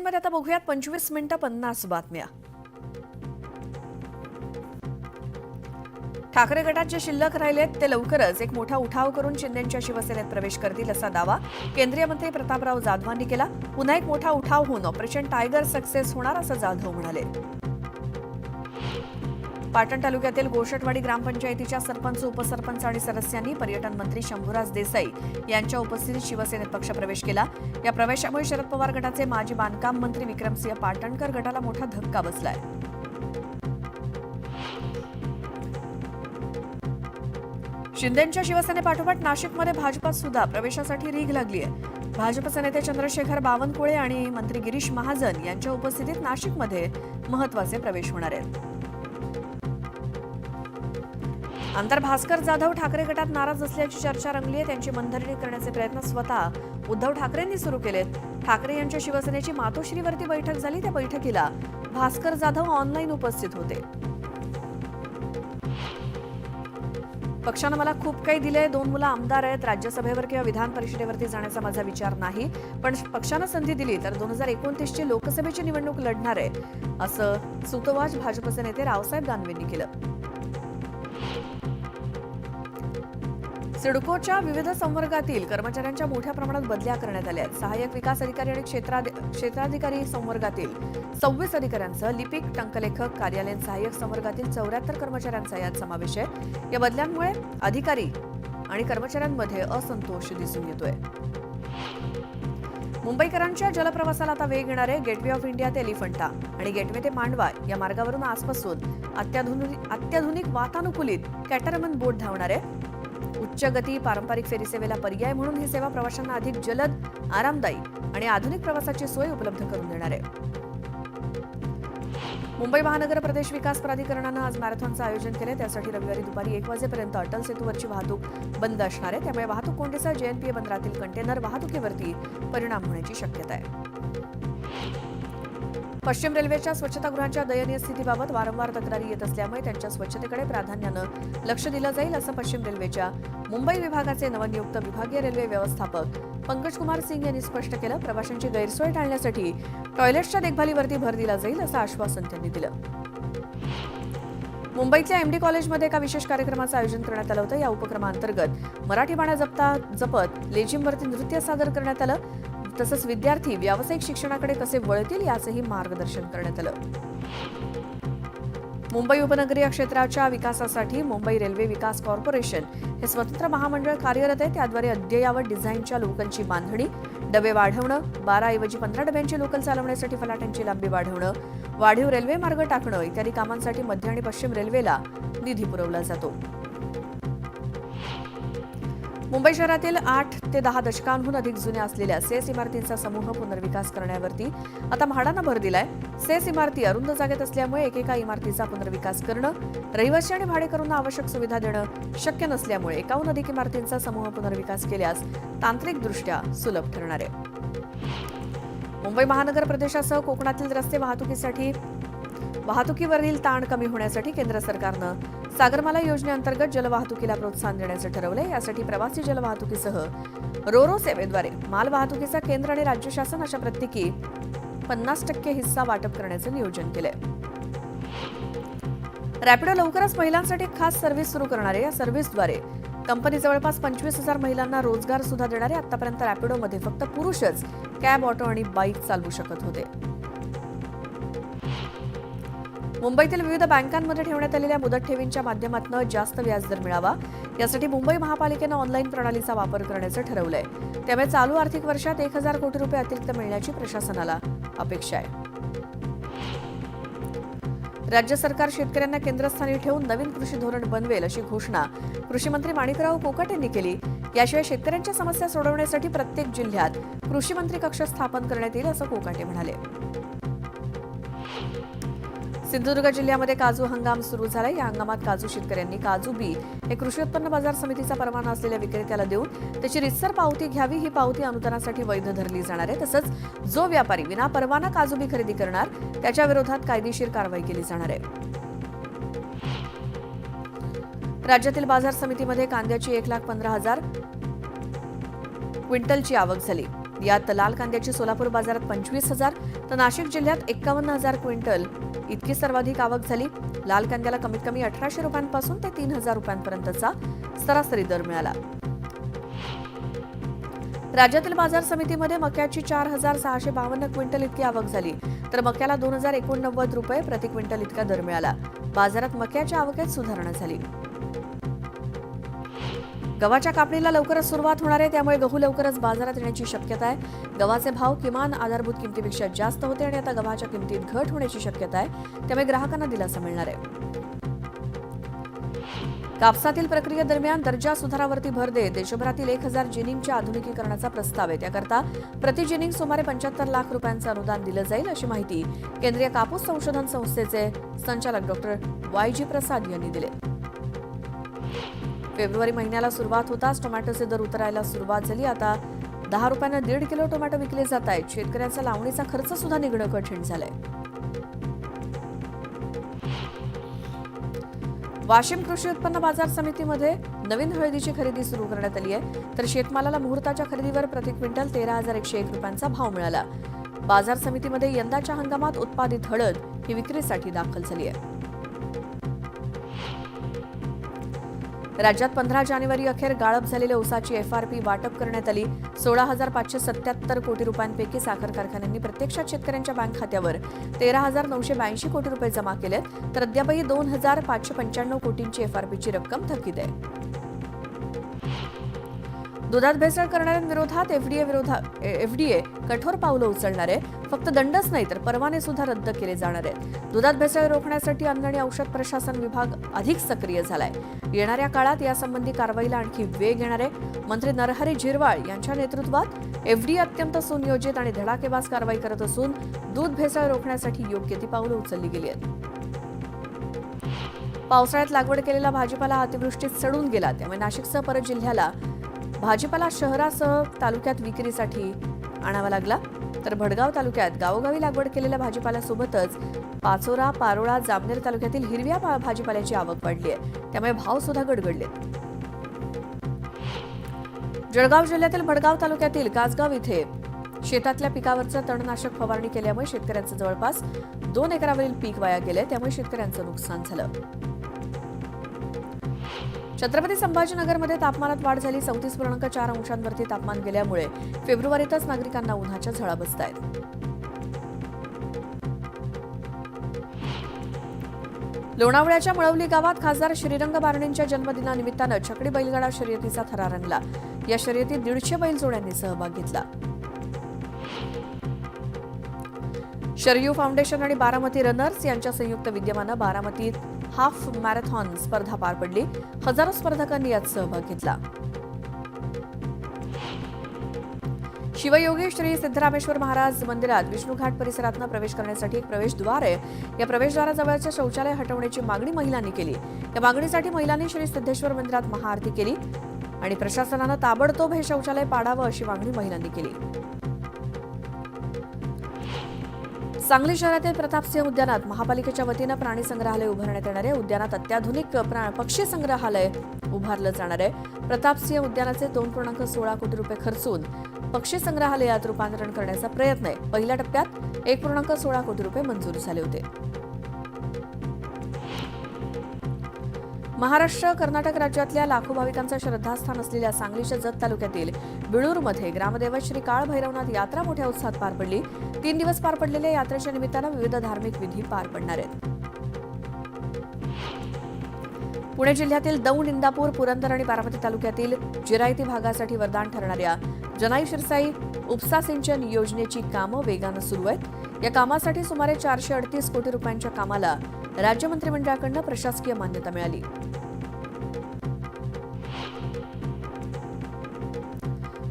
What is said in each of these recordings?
बुलेटिनमध्ये आता बघूयात 25 मिनिटं 50 बातम्या. ठाकरे गटात जे शिल्लक राहिलेत ते लवकरच एक मोठा उठाव करून शिंदेंच्या शिवसेनेत प्रवेश करतील असा दावा केंद्रीय मंत्री प्रतापराव जाधवांनी केला. पुन्हा एक मोठा उठाव होऊन ऑपरेशन टायगर सक्सेस होणार असं जाधव म्हणाले. पाटण तालुक्यातील गोषटवाडी ग्रामपंचायतीच्या सरपंच, उपसरपंच आणि सदस्यांनी पर्यटन मंत्री शंभूराज देसाई यांच्या उपस्थितीत शिवसेनेत पक्षप्रवेश केला. या प्रवेशामुळे शरद पवार गटाचे माजी बांधकाम मंत्री विक्रमसिंह पाटणकर गटाला मोठा धक्का बसलाय. शिंदेंच्या शिवसेनेपाठोपाठ नाशिकमध्ये भाजपात सुद्धा प्रवेशासाठी रीघ लागली आहे. भाजपचे नेते चंद्रशेखर बावनकुळे आणि मंत्री गिरीश महाजन यांच्या उपस्थितीत नाशिकमध्ये महत्वाचे प्रवेश होणार आहेत. आमदार भास्कर जाधव ठाकरे गटात नाराज असल्याची चर्चा रंगली आहे. त्यांची मनधरणी करण्याचे प्रयत्न स्वतः उद्धव ठाकरेंनी सुरू केलेत. ठाकरे यांच्या शिवसेनेची मातोश्रीवरती बैठक झाली. त्या बैठकीला भास्कर जाधव ऑनलाईन उपस्थित होते. पक्षानं मला खूप काही दिलंय. 2 मुलं आमदार आहेत. राज्यसभेवर किंवा विधान परिषदेवरती जाण्याचा माझा विचार नाही, पण पक्षानं संधी दिली तर 2029ची लोकसभेची निवडणूक लढणार आहे, असं सुतोवाच भाजपचे नेते रावसाहेब दानवेंनी केलं. सिडकोच्या विविध संवर्गातील कर्मचाऱ्यांच्या मोठ्या प्रमाणात बदल्या करण्यात आल्या आहेत. सहाय्यक विकास अधिकारी आणि क्षेत्राधिकारी संवर्गातील 26 अधिकाऱ्यांसह लिपिक, टंकलेखक, कार्यालयीन सहाय्यक संवर्गातील 74 कर्मचाऱ्यांचा यात समावेश आहे. या बदल्यांमुळे अधिकारी आणि कर्मचाऱ्यांमध्ये असंतोष दिसून येतोय. मुंबईकरांच्या जलप्रवासाला आता वेग येणार आहे. गेटवे ऑफ इंडिया ते एलिफंटा आणि गेटवे ते मांडवा या मार्गावरून आजपासून अत्याधुनिक वातानुकूलित कॅटरमन बोट धावणार आहे. उच्च गती पारंपरिक फेरी सेवेला पर्याय म्हणून ही सेवा प्रवाशांना अधिक जलद, आरामदायी आणि आधुनिक प्रवासाची सोय उपलब्ध करून देणार आहे. मुंबई महानगर प्रदेश विकास प्राधिकरणानं आज मॅरेथॉनचं आयोजन केलं. त्यासाठी रविवारी दुपारी 1 वाजेपर्यंत अटल सेतूवरची वाहतूक बंद असणार आहे. त्यामुळे वाहतूक कोंडीसह JNPA बंदरातील कंटेनर वाहतुकीवरती परिणाम होण्याची शक्यता आहे. पश्चिम रेल्वेच्या स्वच्छतागृहांच्या दयनीय स्थितीबाबत वारंवार तक्रारी येत असल्यामुळे त्यांच्या स्वच्छतेकडे प्राधान्यानं लक्ष दिलं जाईल, असं पश्चिम रेल्वेच्या मुंबई विभागाचे नवनियुक्त विभागीय रेल्वे व्यवस्थापक पंकज कुमार सिंग यांनी स्पष्ट केलं. प्रवाशांची गैरसोय टाळण्यासाठी टॉयलेट्सच्या देखभालीवरती भर दिला जाईल, असं आश्वासन त्यांनी दिलं. मुंबईतल्या MD कॉलेजमध्ये एका विशेष कार्यक्रमाचं आयोजन करण्यात आलं होतं. या उपक्रमाअंतर्गत मराठी बाणा जपत लेझिमवरती नृत्य सादर करण्यात आलं. तसंच विद्यार्थी व्यावसायिक शिक्षणाकडे कसे वळतील याचंही मार्गदर्शन करण्यात आलं. मुंबई उपनगरीय क्षेत्राच्या विकासासाठी मुंबई रेल्वे विकास कॉर्पोरेशन हे स्वतंत्र महामंडळ कार्यरत आहे. त्याद्वारे अद्ययावत डिझाईनच्या लोकलची बांधणी, डबे वाढवणं, 12 ऐवजी 15 डब्यांची लोकल चालवण्यासाठी फलाटांची लांबी वाढवणं, वाढीव रेल्वे मार्ग टाकणं इत्यादी कामांसाठी मध्य आणि पश्चिम रेल्वेला निधी पुरवला जातो. मुंबई शहरातील 8 ते 10 दशकांहून अधिक जुन्या असलेल्या सेस इमारतींचा समूह पुनर्विकास करण्यावरती आता म्हाडानं भर दिलाय. सेस इमारती अरुंद जागेत असल्यामुळे एकेका इमारतीचा पुनर्विकास करणं, रहिवासी आणि भाडेकरूंना आवश्यक सुविधा देणं शक्य नसल्यामुळे 51 अधिक इमारतींचा समूह पुनर्विकास केल्यास तांत्रिकदृष्ट्या सुलभ ठरणार आहे. मुंबई महानगर प्रदेशासह कोकणातील रस्ते वाहतुकीवरील ताण कमी होण्यासाठी केंद्र सरकारनं सागरमाला योजनेअंतर्गत जलवाहतुकीला प्रोत्साहन देण्याचं ठरवलंय. यासाठी प्रवासी जलवाहतुकीसह रोरो सेवेद्वारे माल वाहतुकीचा केंद्र आणि राज्य शासन अशा प्रत्येकी 50% हिस्सा वाटप करण्याचं नियोजन केलंय. रॅपिडो लवकरच महिलांसाठी खास सर्व्हिस सुरू करणार आहे. या सर्व्हिसद्वारे कंपनी जवळपास 25,000 महिलांना रोजगार सुद्धा देणार आहे. आतापर्यंत रॅपिडोमध्ये फक्त पुरुषच कॅब, ऑटो आणि बाईक चालवू शकत होते. मुंबईतील विविध बँकांमध्ये ठेवण्यात आलेल्या मुदत ठेवींच्या माध्यमातून जास्त व्याजदर मिळावा यासाठी मुंबई महापालिकेनं ऑनलाईन प्रणालीचा वापर करण्याचं ठरवलंय. त्यामुळे चालू आर्थिक वर्षात 1,000 कोटी रुपये अतिरिक्त मिळण्याची प्रशासनाला अपेक्षा आहे. राज्य सरकार शेतकऱ्यांना केंद्रस्थानी ठेवून नवीन कृषी धोरण बनवेल अशी घोषणा कृषी मंत्री माणिकराव कोकाटे यांनी केली. याशिवाय शेतकऱ्यांच्या समस्या सोडवण्यासाठी प्रत्येक जिल्ह्यात कृषी मंत्री कक्ष स्थापन करण्यात येईल, असं कोकाटे म्हणाले. सिंधुदुर्ग जिल्ह्यामध्ये काजू हंगाम सुरू झालाय. या हंगामात काजू शेतकऱ्यांनी काजू बी हे कृषी उत्पन्न बाजार समितीचा परवाना असलेल्या विक्रेत्याला देऊन त्याची रितसर पावती घ्यावी. ही पावती अनुदानासाठी वैध धरली जाणार आहे. तसंच जो व्यापारी विनापरवाना काजू बी खरेदी करणार त्याच्या विरोधात कायदेशीर कारवाई केली जाणार आहे. राज्यातील बाजार समितीमध्ये कांद्याची 1,15,000 क्विंटलची आवक झाली. यात लाल कांद्याची सोलापूर बाजारात 25,000 तर नाशिक जिल्ह्यात 51,000 क्विंटल इतकी सर्वाधिक आवक झाली. लाल कांद्याला कमीत कमी 1,800 रुपयांपासून ते 3,000 रुपयांपर्यंतचा सरासरी दर मिळाला. राज्यातील बाजार समितीमध्ये मक्याची 4,652 क्विंटल इतकी आवक झाली, तर मक्याला 2,089 रुपये प्रति क्विंटल इतका दर मिळाला. बाजारात मक्याच्या आवकेत सुधारणा झाली. गव्हाच्या कापणीला लवकरच सुरुवात होणार आहे, त्यामुळे गहू लवकरच बाजारात येण्याची शक्यता आहे. गव्हाचे भाव किमान आधारभूत किमतीपेक्षा जास्त होते आणि आता गव्हाच्या किमतीत घट होण्याची शक्यता आहे, त्यामुळे ग्राहकांना दिलासा मिळणार आहे. कापसातील प्रक्रियेदरम्यान दर्जा सुधारावरती भर देत देशभरातील 1,000 जिनिंगच्या आधुनिकीकरणाचा प्रस्ताव आहे. त्याकरता प्रति जिनिंग सुमारे 75 लाख रुपयांचं अनुदान दिलं जाईल, अशी माहिती केंद्रीय कापूस संशोधन संस्थेचे संचालक डॉक्टर YG प्रसाद यांनी दिली. फेब्रुवारी महिन्याला सुरुवात होताच टोमॅटोचे दर उतरायला सुरुवात झाली. आता 10 रुपयांना 1.5 किलो टोमॅटो विकले जात आहेत. शेतकऱ्यांचा लावणीचा खर्च सुद्धा निघणं कठीण झालंय. वाशिम कृषी उत्पन्न बाजार समितीमध्ये नवीन हळदीची खरेदी सुरू करण्यात आली आहे, तर शेतमालाला मुहूर्ताच्या खरेदीवर प्रति क्विंटल 13,101 रुपयांचा भाव मिळाला. बाजार समितीमध्ये यंदाच्या हंगामात उत्पादित हळद ही विक्रीसाठी दाखल झाली आहे. राज्यात 15 जानेवारी अखेर गाळप झालेल्या ऊसाची FRP वाटप करण्यात आली. 16,577 कोटी रुपयांपैकी साखर कारखान्यांनी प्रत्यक्षात शेतकऱ्यांच्या बँक खात्यावर 13,982 कोटी रुपये जमा केलेत, तर अद्यापही 2,595 कोटींची FRPची रक्कम थकीत आहे. दुधात भेसळ करणाऱ्यांविरोधात FDA कठोर पावलं उचलणार आहे. फक्त दंडच नाही तर परवाने सुद्धा रद्द केले जाणार आहेत. दुधात भेसळ रोखण्यासाठी अन्न आणि औषध प्रशासन विभाग अधिक सक्रिय झालाय. येणाऱ्या काळात यासंबंधी कारवाईला आणखी वेग येणार आहे. मंत्री नरहरी झिरवाळ यांच्या नेतृत्वात FDA अत्यंत सुनियोजित आणि धडाकेबाज कारवाई करत असून दूध भेसळ रोखण्यासाठी योग्य ती पावलं उचलली गेली आहेत. पावसाळ्यात लागवड केलेला भाजीपाला अतिवृष्टीत सडून गेला, त्यामुळे नाशिकसह परत जिल्ह्याला भाजीपाला शहरासह तालुक्यात विक्रीसाठी आणावा लागला. तर भडगाव तालुक्यात गावोगावी लागवड केलेल्या भाजीपाल्यासोबतच पाचोरा, पारोळा, जामनेर तालुक्यातील हिरव्या भाजीपाल्याची आवक वाढली आहे, त्यामुळे भाव सुद्धा गडगडले. जळगाव जिल्ह्यातील भडगाव तालुक्यातील कासगाव इथे शेतातल्या पिकावरचं तणनाशक फवारणी केल्यामुळे शेतकऱ्यांचं जवळपास 2 एकरावरील पीक वाया गेले, त्यामुळे शेतकऱ्यांचं नुकसान झालं. छत्रपती संभाजीनगरमध्ये तापमानात वाढ झाली. 34.4 अंशांवरती तापमान गेल्यामुळे फेब्रुवारीतच नागरिकांना उन्हाच्या झळा बसत आहेत. लोणावळ्याच्या मळवली गावात खासदार श्रीरंग बारणेंच्या जन्मदिनानिमित्तानं छकडी बैलगाडा शर्यतीचा थरार आणला. या शर्यतीत 150 बैलजोड्यांनी सहभाग घेतला. शरयू फाउंडेशन आणि बारामती रनर्स यांच्या संयुक्त विद्यमानं बारामतीत हाफ मॅरेथॉन स्पर्धा पार पडली. हजारो स्पर्धकांनी यात सहभाग घेतला. शिवयोगी श्री सिद्धरामेश्वर महाराज मंदिरात विष्णुघाट परिसरातनं प्रवेश करण्यासाठी एक प्रवेशद्वार आहे. या प्रवेशद्वाराजवळचे शौचालय हटवण्याची मागणी महिलांनी केली. या मागणीसाठी महिलांनी श्री सिद्धेश्वर मंदिरात महाआरती केली आणि प्रशासनानं ताबडतोब हे शौचालय पाडावं अशी मागणी महिलांनी केली. सांगली शहरातील प्रतापसिंह उद्यानात महापालिकेच्या वतीनं प्राणी संग्रहालय उभारण्यात येणार आहे. उद्यानात अत्याधुनिक पक्षी संग्रहालय उभारलं जाणार आहे. प्रतापसिंह उद्यानाचे 2.16 कोटी रुपये खर्चून पक्षी संग्रहालयात रूपांतरण करण्याचा प्रयत्न आहे. पहिल्या टप्प्यात 1.16 कोटी रुपये मंजूर झाले होते. महाराष्ट्र कर्नाटक राज्यातल्या लाखो भाविकांचं श्रद्धास्थान असलेल्या सांगलीच्या जत तालुक्यातील बिळूरमध्ये ग्रामदैवत श्री काळ भैरवनाथ यात्रा मोठ्या उत्साहात पार पडली. 3 दिवस पार पडलेल्या यात्रेच्या निमित्तानं विविध धार्मिक विधी पार पडणार आहेत. पुणे जिल्ह्यातील दौंड, इंदापूर, पुरंदर आणि बारामती तालुक्यातील जिरायती भागासाठी वरदान ठरणाऱ्या जनाई शिरसाई उपसा सिंचन योजनेची कामं वेगानं सुरू आहेत. या कामासाठी सुमारे 438 कोटी रुपयांच्या कामाला राज्य मंत्रिमंडळाकडून प्रशासकीय मान्यता मिळाली.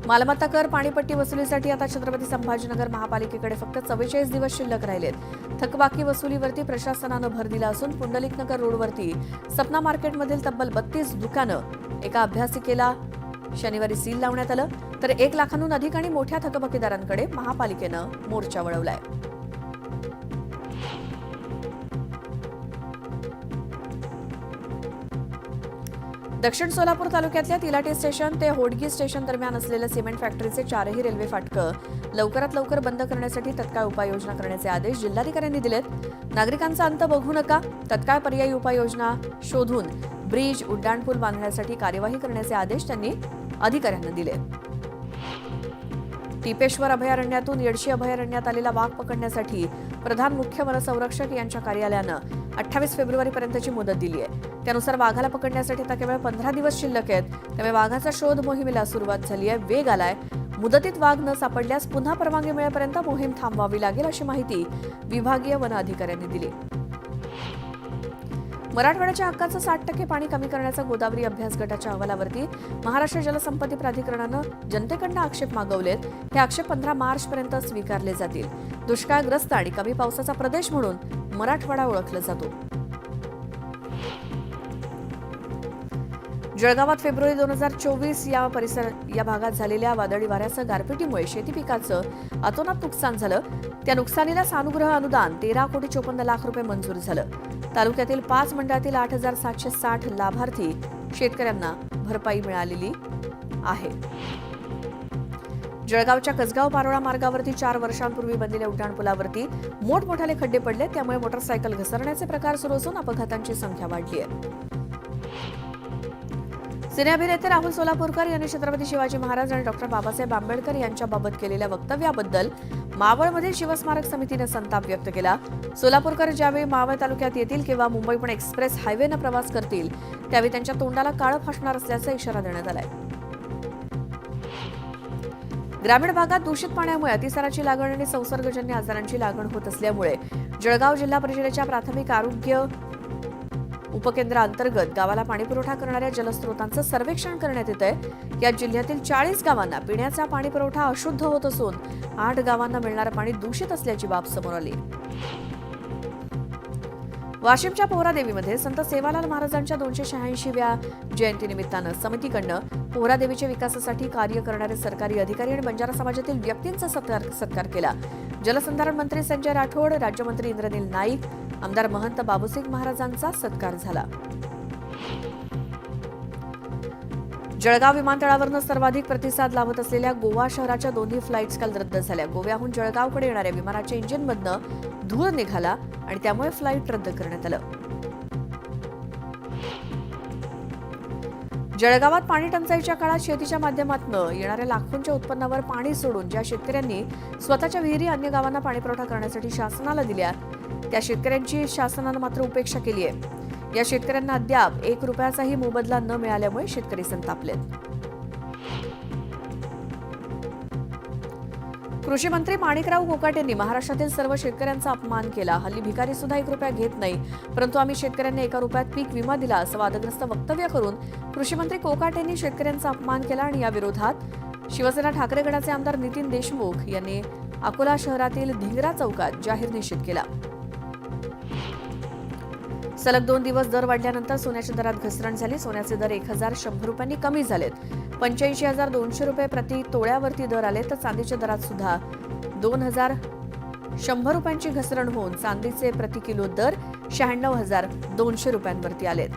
मालमत्ता कर पाणीपट्टी वसुलीसाठी आता छत्रपती संभाजीनगर महापालिकेकडे फक्त 44 दिवस शिल्लक राहिलेत. थकबाकी वसुलीवरती प्रशासनानं भर दिला असून पुंडलिकनगर रोडवरती सपना मार्केटमधील तब्बल 32 दुकानं एका अभ्यासिकेला शनिवारी सील लावण्यात आलं. तर 1 लाखांहून अधिक आणि मोठ्या थकबाकीदारांकडे महापालिकेनं मोर्चा वळवलाय. दक्षिण सोलापूर तालुक्यातल्या तिलाटी स्टेशन ते होडगी स्टेशन दरम्यान असलेल्या सिमेंट फॅक्टरीचे 4ही रेल्वे फाटकं लवकरात लवकर बंद करण्यासाठी तत्काळ उपाययोजना करण्याचे आदेश जिल्हाधिकाऱ्यांनी दिलेत. नागरिकांचा अंत बघू नका, तत्काळ पर्यायी उपाययोजना शोधून ब्रिज, उड्डाणपूल बांधण्यासाठी कार्यवाही करण्याचे आदेश त्यांनी अधिकाऱ्यांना दिले. टिपेश्वर अभयारण्यातून येडशी अभयारण्यात आलेला वाघ पकडण्यासाठी प्रधान मुख्य वनसंरक्षक यांच्या कार्यालयानं 28 फेब्रुवारीपर्यंतची मुदत दिली आहे. त्यानुसार वाघाला पकडण्यासाठी आता केवळ 15 दिवस शिल्लक आहेत. त्यामुळे वाघाचा शोध मोहिमेला सुरुवात झाली आहे, वेग आलाय. मुदतीत वाघ न सापडल्यास पुन्हा परवानगी मिळेपर्यंत मोहीम थांबवावी लागेल, अशी माहिती विभागीय वन अधिकाऱ्यांनी दिली. मराठवाड्याच्या हक्काचं 60% पाणी कमी करण्याचा गोदावरी अभ्यास गटाच्या अहवालावरती महाराष्ट्र जलसंपत्ती प्राधिकरणानं जनतेकडून आक्षेप मागवलेत. हे आक्षेप 15 मार्चपर्यंत स्वीकारले जातील. दुष्काळग्रस्त आणि कमी पावसाचा प्रदेश म्हणून मराठवाडा ओळखला जातो. जळगावात फेब्रुवारी 2024 या भागात झालेल्या वादळी वाऱ्यासह गारपिटीमुळे शेती पिकाचं अतोनात नुकसान झालं. त्या नुकसानीला सानुग्रह अनुदान 13,54,00,000 रुपये मंजूर झालं. तालुक्यातील 5 मंडळातील 8,760 लाभार्थी शेतकऱ्यांना भरपाई मिळालेली आहे. जळगावच्या कसगाव पारोळा मार्गावरती 4 वर्षांपूर्वी बनलेल्या उड्डाणपुलावरती मोठमोठाले खड्डे पडले. त्यामुळे मोटरसायकल घसरण्याचे प्रकार सुरू असून अपघातांची संख्या वाढली आहे. सिने अभिनेते राहुल सोलापूरकर यांनी छत्रपती शिवाजी महाराज आणि डॉक्टर बाबासाहेब आंबेडकर यांच्याबाबत केलेल्या वक्तव्याबद्दल मावळमधील शिवस्मारक समितीने संताप व्यक्त केला. सोलापूरकर ज्यावेळी मावळ तालुक्यात येतील किंवा मुंबई पुणे एक्सप्रेस हायवेनं प्रवास करतील त्यावेळी त्यांच्या तोंडाला काळं फासणार असल्याचा इशारा देण्यात आलाय. ग्रामीण भागात दूषित पाण्यामुळे अतिसाराची लागण आणि संसर्गजन्य आजारांची लागण होत असल्यामुळे जळगाव जिल्हा परिषदेच्या प्राथमिक आरोग्य उपकेंद्राअंतर्गत गावाला पाणीपुरवठा करणाऱ्या जलस्रोतांचं सर्वेक्षण करण्यात येत आहे. या जिल्ह्यातील 40 गावांना पिण्याचा पाणीपुरवठा अशुद्ध होत असून 8 गावांना मिळणारं पाणी दूषित असल्याची बाब समोर आली. वाशिमच्या पोहरादेवीमध्ये संत सेवालाल महाराजांच्या 286व्या जयंतीनिमित्तानं समितीकडनं पोहरादेवीच्या विकासासाठी कार्य करणारे सरकारी अधिकारी आणि बंजारा समाजातील व्यक्तींचा सत्कार केला. जलसंधारण मंत्री संजय राठोड, राज्यमंत्री इंद्रनील नाईक, आमदार महंत बाबूसिंग महाराजांचा सत्कार झाला. जळगाव विमानतळावरनं सर्वाधिक प्रतिसाद लाभत असलेल्या गोवा शहराच्या 2ही फ्लाईट्स काल रद्द झाल्या. गोव्याहून जळगावकडे येणाऱ्या विमानाच्या इंजिनमधनं धूर निघाला आणि त्यामुळे फ्लाईट रद्द करण्यात आलं. जळगावात पाणी टंचाईच्या काळात शेतीच्या माध्यमातून येणाऱ्या लाखोंच्या उत्पन्नावर पाणी सोडून ज्या शेतकऱ्यांनी स्वतःच्या विहिरी अन्य गावांना पाणीपुरवठा करण्यासाठी शासनाला दिल्या त्या शेतकऱ्यांची शासनानं मात्र उपेक्षा केली आहे. या शेतकऱ्यांना अद्याप 1 रुपयाचाही मोबदला न मिळाल्यामुळे शेतकरी संतापलेत. कृषी मंत्री माणिकराव कोकाटे यांनी महाराष्ट्रातील सर्व शेतकऱ्यांचा अपमान केला. हल्ली भिकारी सुद्धा 1 रुपया घेत नाही, परंतु आम्ही शेतकऱ्यांना 1 रुपयात पीक विमा दिला असं वादग्रस्त वक्तव्य करून कृषी मंत्री कोकाटे यांनी शेतकऱ्यांचा अपमान केला आणि या विरोधात शिवसेना ठाकरे गटाचे आमदार नितीन देशमुख यांनी अकोला शहरातील धिंगरा चौकात जाहीर निषेध केला. सलग 2 दिवस दर वाढल्यानंतर सोन्याच्या दरात घसरण झाली. सोन्याचे दर 1,100 रुपयांनी कमी झालेत. 85,200 रुपये प्रति तोळ्यावरती दर आले, तर चांदीच्या दरात सुद्धा 2,100 रुपयांची घसरण होऊन चांदीचे प्रति किलो दर 96,200 रुपयांवरती आलेत.